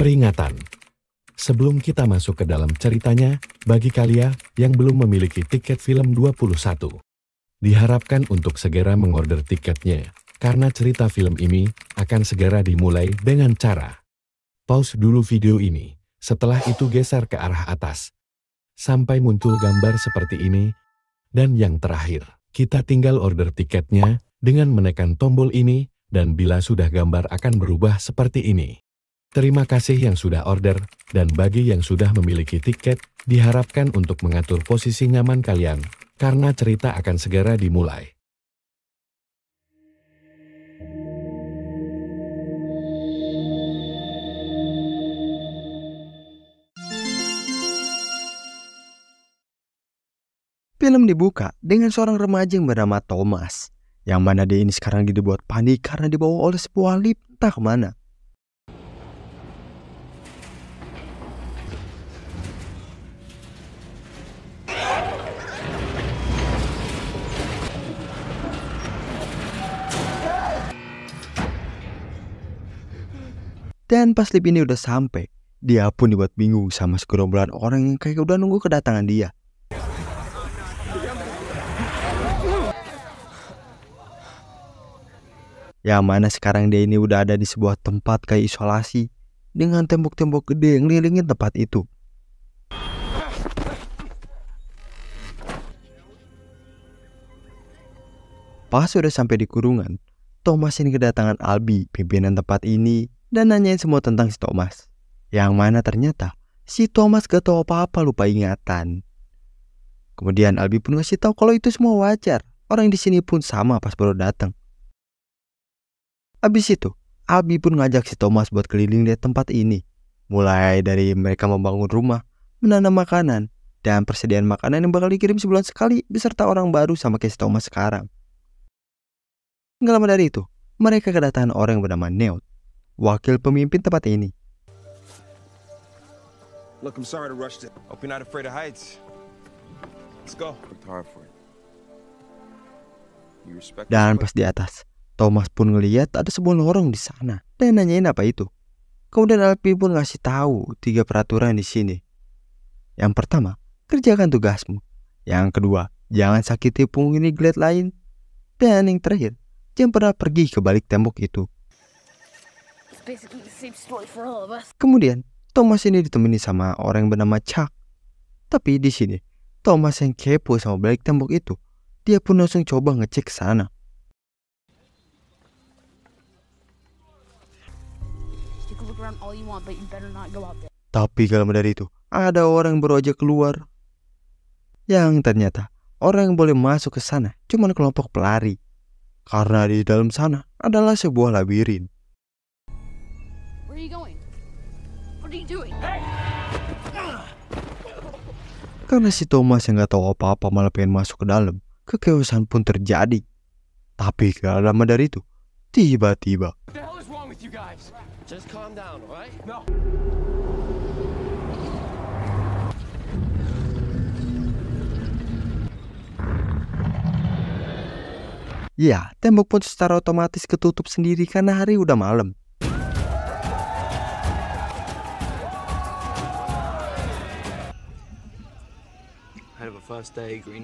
Peringatan. Sebelum kita masuk ke dalam ceritanya, bagi kalian yang belum memiliki tiket film 21, diharapkan untuk segera mengorder tiketnya, karena cerita film ini akan segera dimulai dengan cara pause dulu video ini, setelah itu geser ke arah atas, sampai muncul gambar seperti ini, dan yang terakhir, kita tinggal order tiketnya dengan menekan tombol ini, dan bila sudah gambar akan berubah seperti ini. Terima kasih yang sudah order, dan bagi yang sudah memiliki tiket, diharapkan untuk mengatur posisi nyaman kalian, karena cerita akan segera dimulai. Film dibuka dengan seorang remaja yang bernama Thomas, yang mana dia ini sekarang dibuat panik karena dibawa oleh sebuah lift entah kemana. Dan pas lift ini udah sampai, dia pun dibuat bingung sama segerombolan orang yang kayak udah nunggu kedatangan dia. Yang mana sekarang dia ini udah ada di sebuah tempat kayak isolasi dengan tembok-tembok gede yang ngelilingin tempat itu. Pas sudah sampai di kurungan, Thomas ini kedatangan Albi, pimpinan tempat ini, dan nanyain semua tentang si Thomas. Yang mana ternyata si Thomas gak tahu apa-apa, lupa ingatan. Kemudian Albi pun ngasih tahu kalau itu semua wajar. Orang di sini pun sama pas baru datang. Habis itu, Albi pun ngajak si Thomas buat keliling di tempat ini. Mulai dari mereka membangun rumah, menanam makanan, dan persediaan makanan yang bakal dikirim sebulan sekali beserta orang baru sama kayak si Thomas sekarang. Nggak lama dari itu, mereka kedatangan orang yang bernama Newt, wakil pemimpin tempat ini. Look, I'm sorry to rush it. Hope you're not afraid of heights. Let's go. Worked hard for it. You respect. Dan pas di atas, Thomas pun ngeliat ada sebuah lorong di sana dan nanyain apa itu. Kemudian Albi pun ngasih tahu 3 peraturan di sini. Yang pertama, kerjakan tugasmu. Yang kedua, jangan sakiti penghuni glade lain. Dan yang terakhir, jangan pernah pergi ke balik tembok itu. Kemudian, Thomas ini ditemani sama orang yang bernama Chuck. Tapi di sini, Thomas yang kepo sama balik tembok itu, dia pun langsung coba ngecek ke sana. Tapi kalau dari itu, ada orang yang baru aja keluar. Yang ternyata, orang yang boleh masuk ke sana cuma kelompok pelari. Karena di dalam sana adalah sebuah labirin. Karena si Thomas yang gak tahu apa-apa malah pengen masuk ke dalam, kekeosan pun terjadi. Tapi gak lama dari itu, tiba-tiba ya, tembok pun secara otomatis ketutup sendiri karena hari udah malam.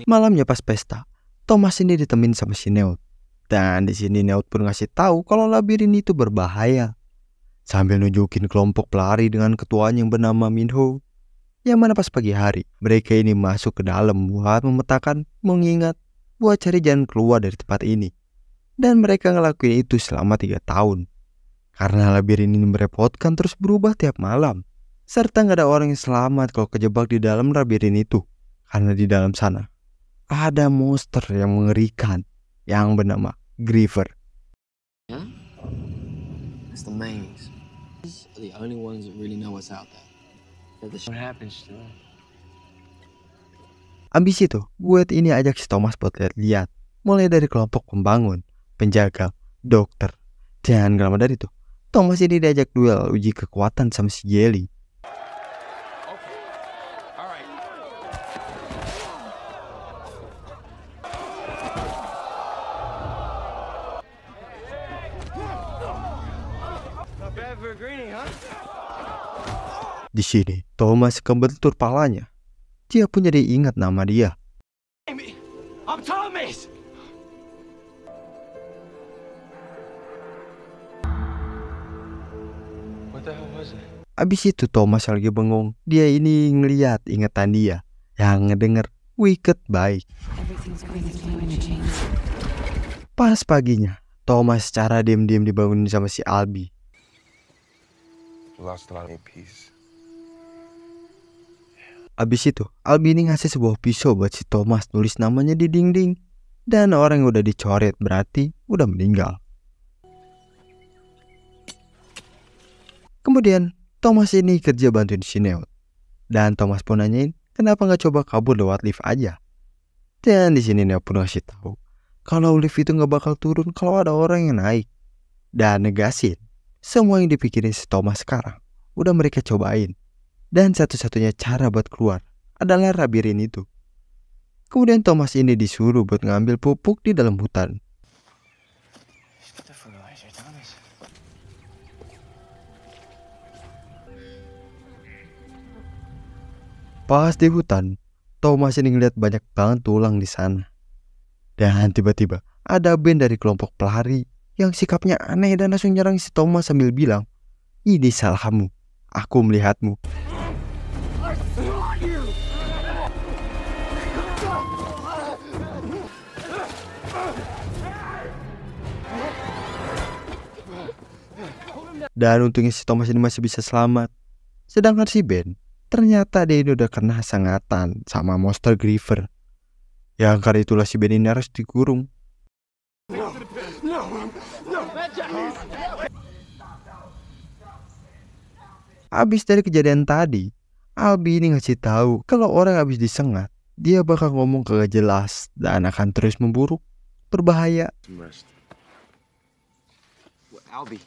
Malamnya pas pesta, Thomas ini ditemenin sama si Newt. Dan di sini Newt pun ngasih tahu kalau labirin itu berbahaya. Sambil nunjukin kelompok pelari dengan ketuanya yang bernama Minho. Yang mana pas pagi hari, mereka ini masuk ke dalam buat memetakan, mengingat, buat cari jalan keluar dari tempat ini. Dan mereka ngelakuin itu selama 3 tahun. Karena labirin ini merepotkan terus berubah tiap malam. Serta gak ada orang yang selamat kalau kejebak di dalam labirin itu. Karena di dalam sana ada monster yang mengerikan yang bernama Griever. It's the maze. These are the only ones that really know what's out there. What happens to them? Abis itu, buat ini ajak si Thomas buat lihat-lihat. Mulai dari kelompok pembangun, penjaga, dokter. Dan gak lama dari itu, Thomas ini diajak duel uji kekuatan sama si Jelly. Di sini, Thomas kebentur palanya. Dia pun jadi ingat nama dia. I'm Thomas! What the hell was it? Abis itu Thomas lagi bengong. Dia ini ngeliat ingatan dia. Yang ngedenger Wicked baik. Pas paginya, Thomas secara diam-diam dibangunin sama si Albi. Lost a lot of peace. Abis itu, Albi ini ngasih sebuah pisau buat si Thomas nulis namanya di dinding. Dan orang yang udah dicoret berarti udah meninggal. Kemudian, Thomas ini kerja bantuin si Newt. Dan Thomas pun nanyain, kenapa nggak coba kabur lewat lift aja? Dan di sini Newt pun ngasih tahu kalau lift itu nggak bakal turun kalau ada orang yang naik. Dan negasin semua yang dipikirin si Thomas sekarang udah mereka cobain. Dan satu-satunya cara buat keluar adalah labirin itu. Kemudian Thomas ini disuruh buat ngambil pupuk di dalam hutan. Pas di hutan, Thomas ini ngeliat banyak banget tulang di sana. Dan tiba-tiba ada band dari kelompok pelari yang sikapnya aneh dan langsung nyerang si Thomas sambil bilang, "Ini salahmu, aku melihatmu." Dan untungnya si Thomas ini masih bisa selamat. Sedangkan si Ben, ternyata dia ini udah kena sengatan sama monster Griever. Yang karena itulah si Ben ini harus dikurung. Abis dari kejadian tadi, Albi ini ngasih tahu kalau orang habis disengat, dia bakal ngomong kagak jelas dan akan terus memburuk, berbahaya. Albie.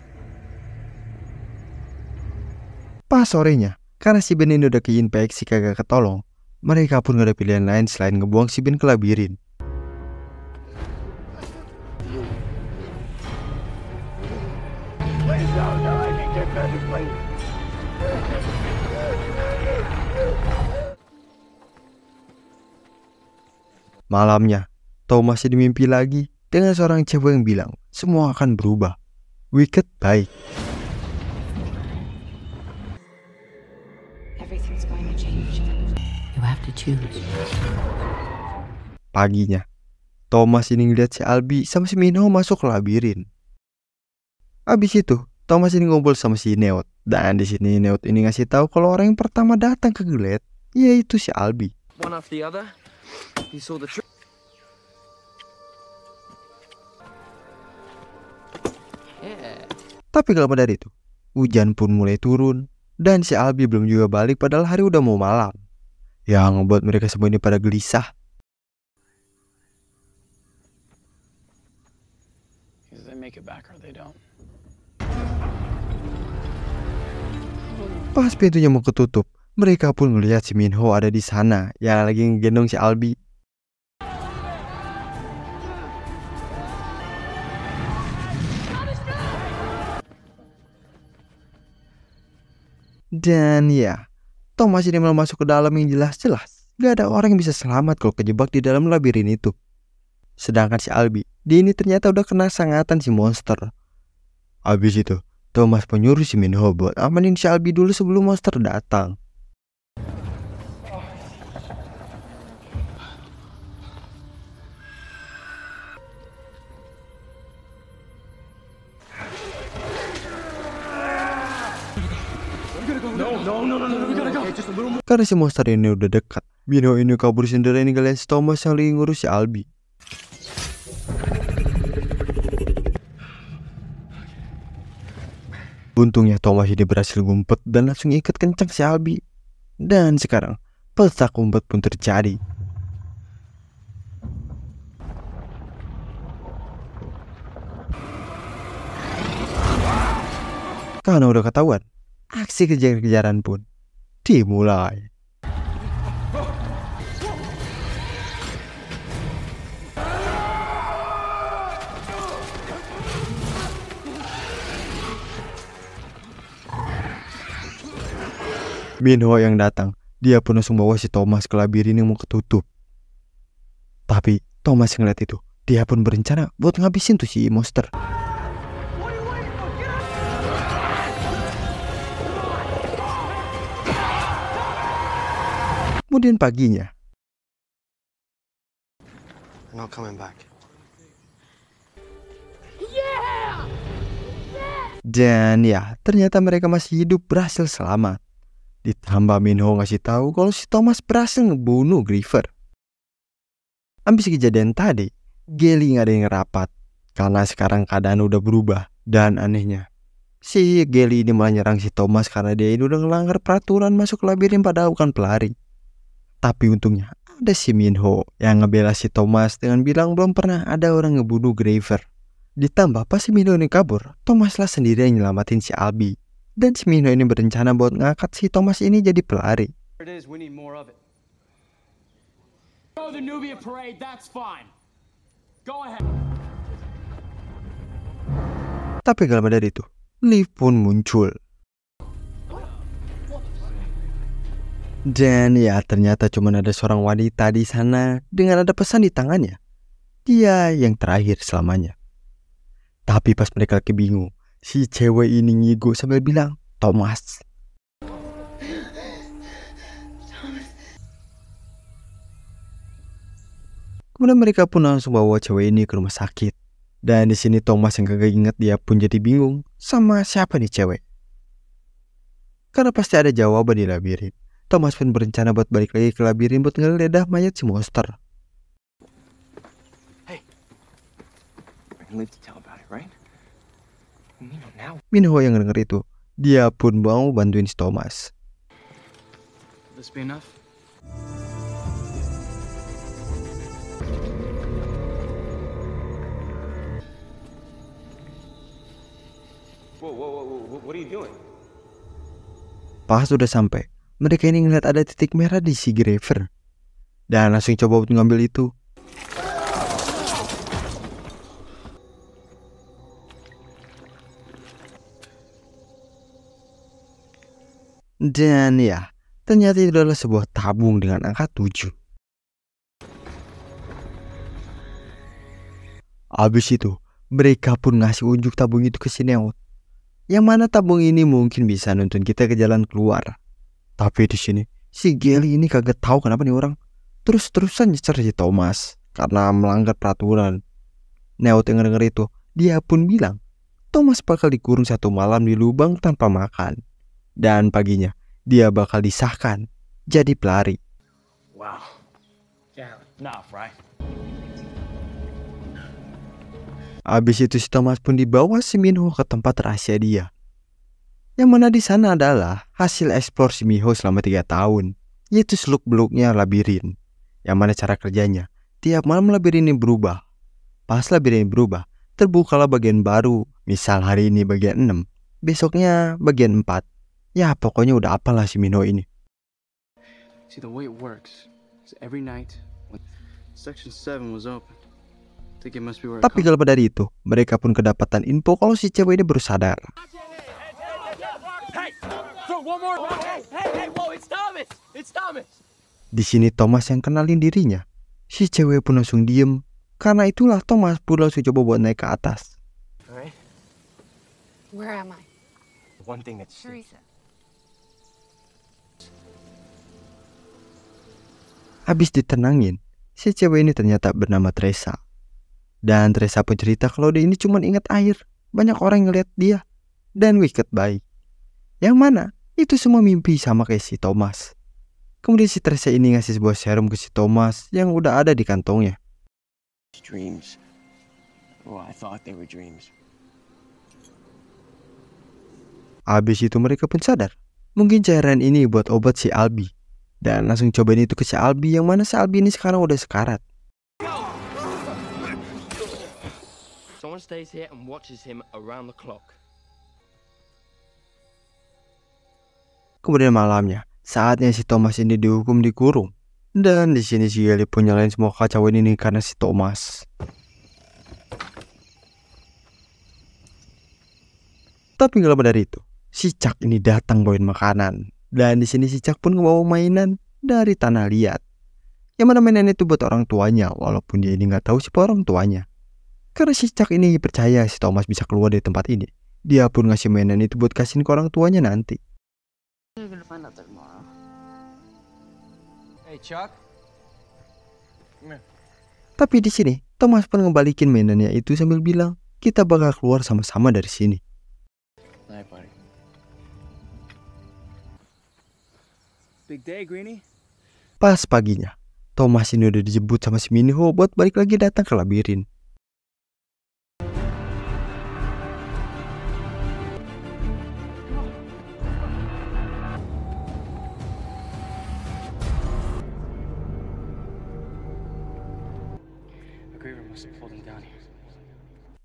Pas sorenya, karena si Ben ini udah keinfeksi kagak ketolong, mereka pun gak ada pilihan lain selain ngebuang si Ben ke labirin. Malamnya, Thomas ini mimpi lagi dengan seorang cewek yang bilang semua akan berubah. Wicked baik. Everything's going to change. You have to choose. Paginya, Thomas ini ngeliat si Albi sama si Minho masuk ke labirin. Abis itu, Thomas ini ngumpul sama si Newt. Dan di sini Newt ini ngasih tahu kalau orang yang pertama datang ke Glade yaitu si Albi. One after the other, he saw the truth. Tapi gak lama dari itu, hujan pun mulai turun. Dan si Albi belum juga balik padahal hari udah mau malam. Yang membuat mereka semua ini pada gelisah. They make it back or they don't. Pas pintunya mau ketutup, mereka pun ngelihat si Minho ada di sana yang lagi ngegendong si Albi. Dan ya, Thomas ini malah masuk ke dalam yang jelas-jelas gak ada orang yang bisa selamat kalau kejebak di dalam labirin itu. Sedangkan si Albi, dia ini ternyata udah kena sengatan si monster. Habis itu, Thomas menyuruh si Minho buat amanin si Albi dulu sebelum monster datang. Karena si monster ini udah dekat, Minho ini kabur sendiri ninggalin si Thomas yang lagi ngurus si Albi. Untungnya Thomas ini berhasil ngumpet dan langsung ikat kencang si Albi. Dan sekarang, petak umpet pun terjadi. Karena udah ketahuan, aksi kejar-kejaran pun dimulai. Minho yang datang, dia pun langsung bawa si Thomas ke labirin yang mau ketutup. Tapi Thomas yang ngeliat itu, dia pun berencana buat ngabisin tuh si monster. Kemudian paginya, I'm not coming back. dan ya ternyata mereka masih hidup, berhasil selamat. Ditambah Minho ngasih tahu kalau si Thomas berhasil ngebunuh Griever. Habis kejadian tadi, Gally nggak ada yang ngerapat karena sekarang keadaan udah berubah. Dan anehnya, si Gally ini malah nyerang si Thomas karena dia ini udah ngelanggar peraturan masuk labirin padahal bukan pelari. Tapi untungnya ada si Minho yang ngebela si Thomas dengan bilang belum pernah ada orang ngebunuh Griever. Ditambah pas si Minho ini kabur, Thomas lah sendiri yang nyelamatin si Albie. Dan si Minho ini berencana buat ngangkat si Thomas ini jadi pelari. It is, we need more of it. Go the Nubia parade, that's fine. Go ahead. Tapi gak lama dari itu, Liv pun muncul. Dan ya ternyata cuma ada seorang wanita di sana dengan ada pesan di tangannya. Dia yang terakhir selamanya. Tapi pas mereka lagi bingung, si cewek ini ngigo sambil bilang, Thomas. Kemudian mereka pun langsung bawa cewek ini ke rumah sakit. Dan di sini Thomas yang kagak inget, dia pun jadi bingung sama siapa nih cewek. Karena pasti ada jawaban di labirin. Thomas pun berencana buat balik lagi ke labirin buat ngeledah mayat si monster. Hey, I can leave to tell about it, right? Now. Minho yang denger itu, dia pun mau bantuin si Thomas. Will this be enough? Whoa, what are you doing? Pas udah sampai, mereka ini ngeliat ada titik merah di si Griever. Dan langsung coba untuk ngambil itu. Dan ya, ternyata itu adalah sebuah tabung dengan angka 7. Habis itu, mereka pun ngasih unjuk tabung itu ke si Newt. Yang mana tabung ini mungkin bisa nuntun kita ke jalan keluar. Tapi di sini, si Gally ini kagak tahu kenapa nih orang terus-terusan nyecer si Thomas karena melanggar peraturan. Newt yang denger itu, dia pun bilang, Thomas bakal dikurung 1 malam di lubang tanpa makan. Dan paginya, dia bakal disahkan jadi pelari. Wow. Yeah, enough, right? Abis itu si Thomas pun dibawa si Minho ke tempat rahasia dia. Yang mana di sana adalah hasil eksplor si Minho selama 3 tahun, yaitu seluk-beluknya labirin. Yang mana cara kerjanya, tiap malam labirin ini berubah. Pas labirin ini berubah, terbukalah bagian baru. Misal hari ini bagian 6, besoknya bagian 4. Ya pokoknya udah apalah si Minho ini. See, the way it works is every night when Section 7 was open, I think it must be where it Tapi comes. kalau dari itu, mereka pun kedapatan info kalau si cewek ini baru sadar. Di sini Thomas yang kenalin dirinya. Si cewek pun langsung diem. Karena itulah Thomas pun langsung coba buat naik ke atas. Alright? Where am I? One thing that's Teresa. Habis ditenangin, si cewek ini ternyata bernama Teresa. Dan Teresa pun cerita kalau dia ini cuma ingat air. Banyak orang ngeliat dia. Dan wicked baik. Yang mana itu semua mimpi sama kayak si Thomas. Kemudian si Teresa ini ngasih sebuah serum ke si Thomas yang udah ada di kantongnya. Dreams. Well, I thought they were dreams. Habis itu mereka pun sadar. Mungkin cairan ini buat obat si Albie. Dan langsung cobain itu ke si Albie yang mana si Albie ini sekarang udah sekarat. Someone stays here and watches him around the clock. Kemudian malamnya, saatnya si Thomas ini dihukum dikurung. Dan di sini si Gally pun nyalain semua kacauan ini karena si Thomas. Tapi gak lama dari itu, si Chuck ini datang bawain makanan. Dan di sini si Chuck pun membawa mainan dari tanah liat. Yang mana mainan itu buat orang tuanya, walaupun dia ini nggak tahu siapa orang tuanya. Karena si Chuck ini percaya si Thomas bisa keluar dari tempat ini, dia pun ngasih mainan itu buat kasihin ke orang tuanya nanti. You're gonna find out that tomorrow. Hey, Chuck. Come here. Tapi di sini Thomas pun ngebalikin mainannya itu sambil bilang, kita bakal keluar sama-sama dari sini. Night, buddy. Big day, Greenie. Pas paginya, Thomas ini udah dijemput sama si Minho buat balik lagi datang ke labirin.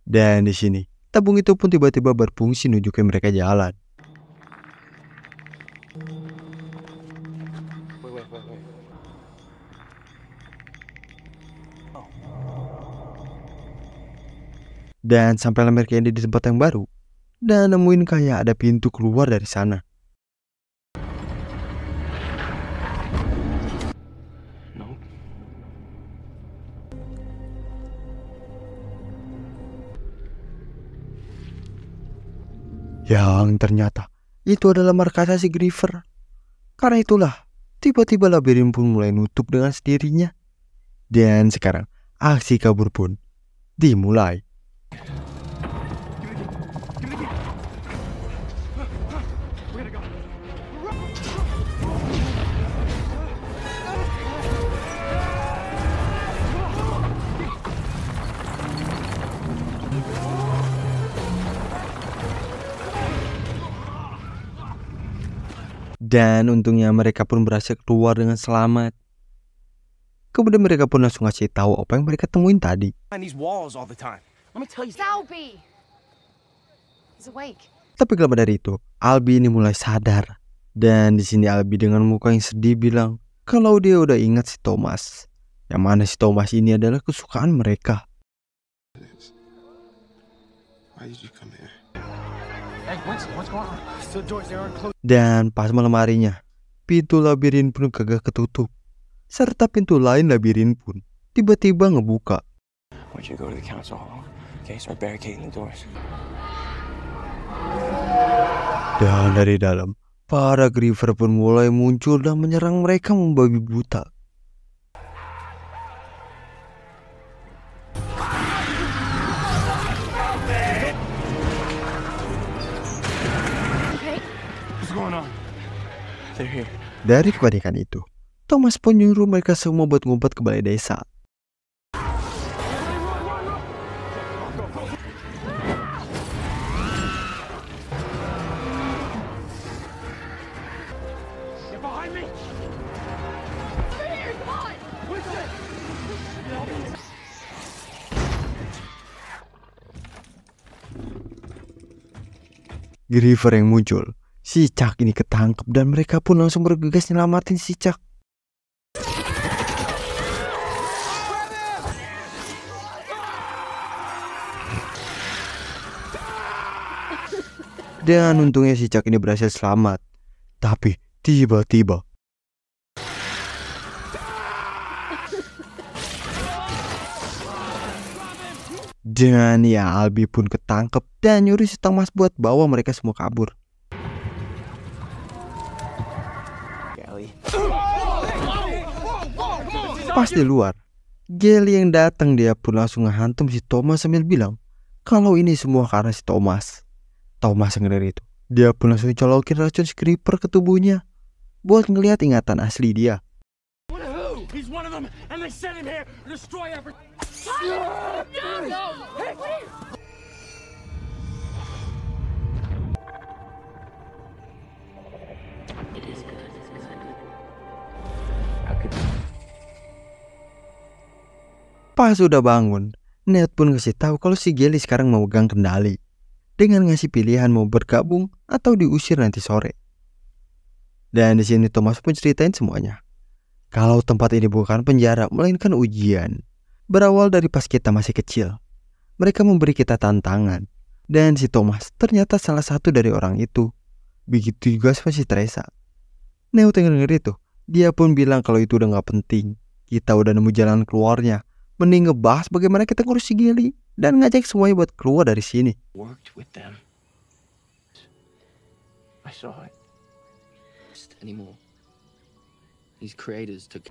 Dan di sini, tabung itu pun tiba-tiba berfungsi nunjukin mereka jalan. Wait. Dan sampailah mereka ini di tempat yang baru. Dan nemuin kayak ada pintu keluar dari sana. Nope. Yang ternyata itu adalah markas si Griever. Karena itulah, tiba-tiba labirin pun mulai nutup dengan sendirinya. Dan sekarang, aksi kabur pun dimulai. Dan untungnya mereka pun berhasil keluar dengan selamat. Kemudian mereka pun langsung ngasih tahu apa yang mereka temuin tadi. Behind these walls all the time. Let me tell you. Selby! He's awake. Tapi gak lama dari itu, Albi ini mulai sadar. Dan di sini Albi dengan muka yang sedih bilang kalau dia udah ingat si Thomas. Yang mana si Thomas ini adalah kesukaan mereka. Why did you come here? Hey, Winston, what's going on? The doors, they aren't closed. Dan pas malam harinya, pintu labirin pun kagak ketutup. Serta pintu lain labirin pun tiba-tiba ngebuka. I want you to go to the council hall. Okay, start barricading the doors. Dan dari dalam, para Griever pun mulai muncul dan menyerang mereka membabi buta. What's going on? They're here. Dari kepanikan itu, Thomas pun nyuruh mereka semua buat ngumpet ke balai desa. Get behind me! Griever yang muncul, si Chuck ini ketangkep dan mereka pun langsung bergegas nyelamatin si Chuck. Dan untungnya si Chuck ini berhasil selamat. Tapi tiba-tiba dan ya Albi pun ketangkep dan nyuruh si Thomas buat bawa mereka semua kabur. Gally. Pas di luar, Gally yang datang dia pun langsung ngehantam si Thomas sambil bilang kalau ini semua karena si Thomas. Thomas yang ngeri itu, dia pun langsung colokin racun Griever ke tubuhnya buat ngelihat ingatan asli dia. He's one of them, and they sent him here to destroy everything. Pas udah bangun, Ned pun ngasih tahu kalau si Gally sekarang mau megang kendali dengan ngasih pilihan mau bergabung atau diusir nanti sore. Dan di sini Thomas pun ceritain semuanya. Kalau tempat ini bukan penjara melainkan ujian. Berawal dari pas kita masih kecil. Mereka memberi kita tantangan. Dan si Thomas ternyata salah satu dari orang itu. Begitu juga sama si Teresa. Neo denger itu, dia pun bilang kalau itu udah gak penting. Kita udah nemu jalan keluarnya. Mending ngebahas bagaimana kita ngurus si Gilly dan ngajak semuanya buat keluar dari sini. Worked with them. I saw it. Anymore. These creators took.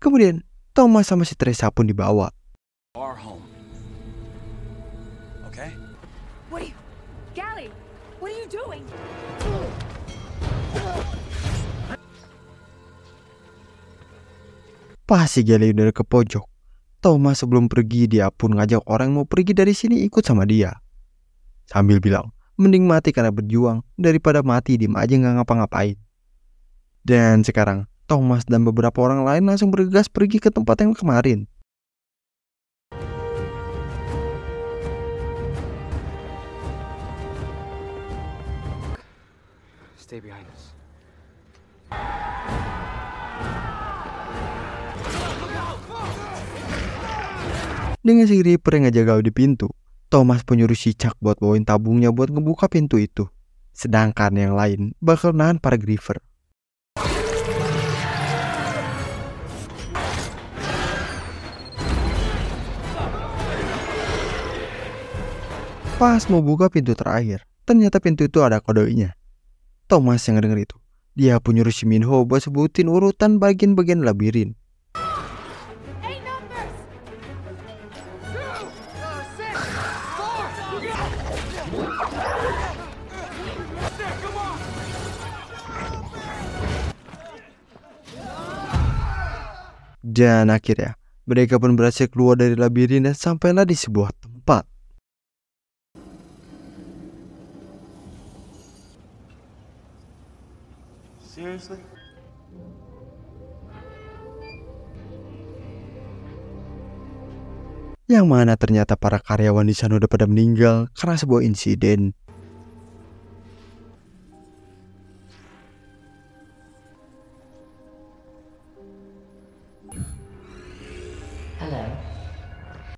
Kemudian Thomas sama si Teresa pun dibawa. Our home. Okay? What are you... Gally, what are you doing? Pas si Gilly udah ke pojok, Thomas sebelum pergi dia pun ngajak orang mau pergi dari sini ikut sama dia. Sambil bilang, mending mati karena berjuang daripada mati diem aja nggak ngapa-ngapain. Dan sekarang Thomas dan beberapa orang lain langsung bergegas pergi ke tempat yang kemarin. Stay behind us. Dengan si Reaper yang ngejaga di pintu, Thomas pun nyuruh si Chuck buat bawain tabungnya buat ngebuka pintu itu. Sedangkan yang lain bakal nahan para Griever. Pas mau buka pintu terakhir, ternyata pintu itu ada kodenya. Thomas yang ngedenger itu, dia pun nyuruh si Minho buat sebutin urutan bagian-bagian labirin. Dan akhirnya mereka pun berhasil keluar dari labirin dan sampailah di sebuah tempat. Seriously? Yang mana ternyata para karyawan di sana udah pada meninggal karena sebuah insiden.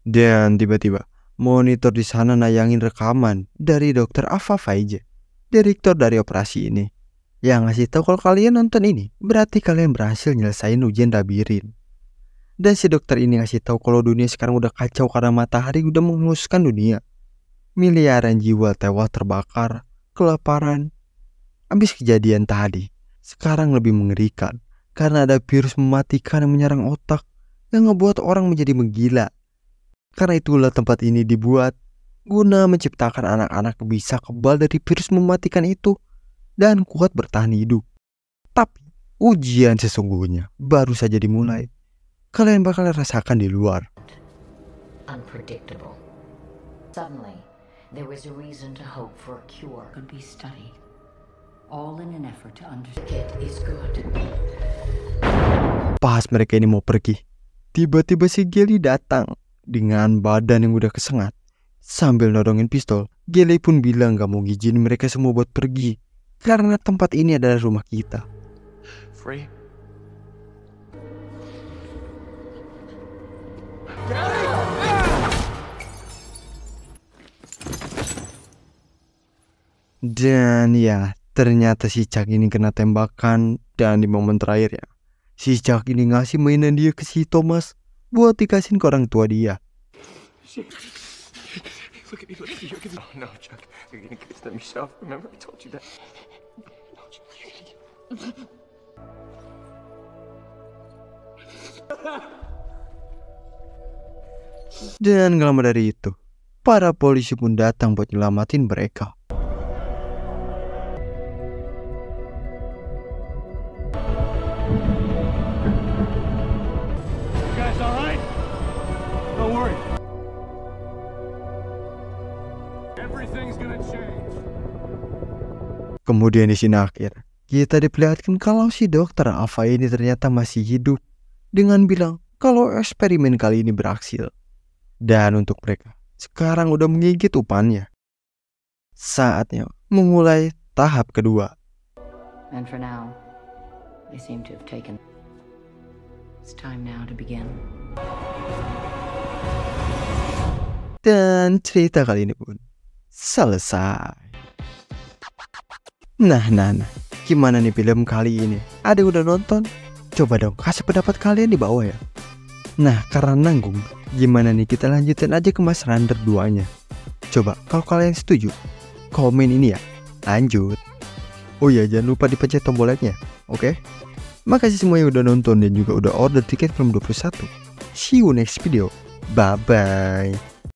Dan tiba-tiba monitor di sana nayangin rekaman dari Dr. Ava Faige, direktur dari operasi ini, yang ngasih tahu kalau kalian nonton ini berarti kalian berhasil nyelesain ujian labirin. Dan si dokter ini ngasih tahu kalau dunia sekarang udah kacau karena matahari udah menghanguskan dunia. Miliaran jiwa tewas terbakar, kelaparan. Abis kejadian tadi, sekarang lebih mengerikan karena ada virus mematikan yang menyerang otak yang ngebuat orang menjadi menggila. Karena itulah tempat ini dibuat guna menciptakan anak-anak bisa kebal dari virus mematikan itu dan kuat bertahan hidup. Tapi ujian sesungguhnya baru saja dimulai. Kalian bakal rasakan di luar. Unpredictable. Suddenly, there was a reason to hope for a cure could be studied. All in an effort to understand it is good. Pas mereka ini mau pergi, tiba-tiba si Gilly datang dengan badan yang udah kesengat. Sambil nodongin pistol, Gilly pun bilang gak mau ngizinin mereka semua buat pergi karena tempat ini adalah rumah kita. Free? Dan ya, ternyata si Chuck ini kena tembakan. Dan di momen terakhir ya, si Chuck ini ngasih mainan dia ke si Thomas buat dikasihin ke orang tua dia. Look at me, look at me. You're gonna... No, Chuck. You're gonna kiss them yourself. Remember, I told you that. Dan gak lama dari itu, para polisi pun datang buat nyelamatin mereka. Kemudian di sini akhir, kita diperlihatkan kalau si dokter Ava ini ternyata masih hidup dengan bilang kalau eksperimen kali ini berhasil. Dan untuk mereka, sekarang udah menggigit umpannya. Saatnya memulai tahap kedua. And for now, they seem to have taken. It's time now to begin. Dan cerita kali ini pun selesai. Nah, gimana nih film kali ini? Ada yang udah nonton? Coba dong kasih pendapat kalian di bawah ya. Nah, karena nanggung, gimana nih kita lanjutin aja ke Mas Rander 2-nya. Coba kalau kalian setuju, komen ini ya. Lanjut. Oh iya, jangan lupa dipencet tombol like-nya. Oke? Makasih semua yang udah nonton dan juga udah order tiket film 21. See you next video. Bye-bye.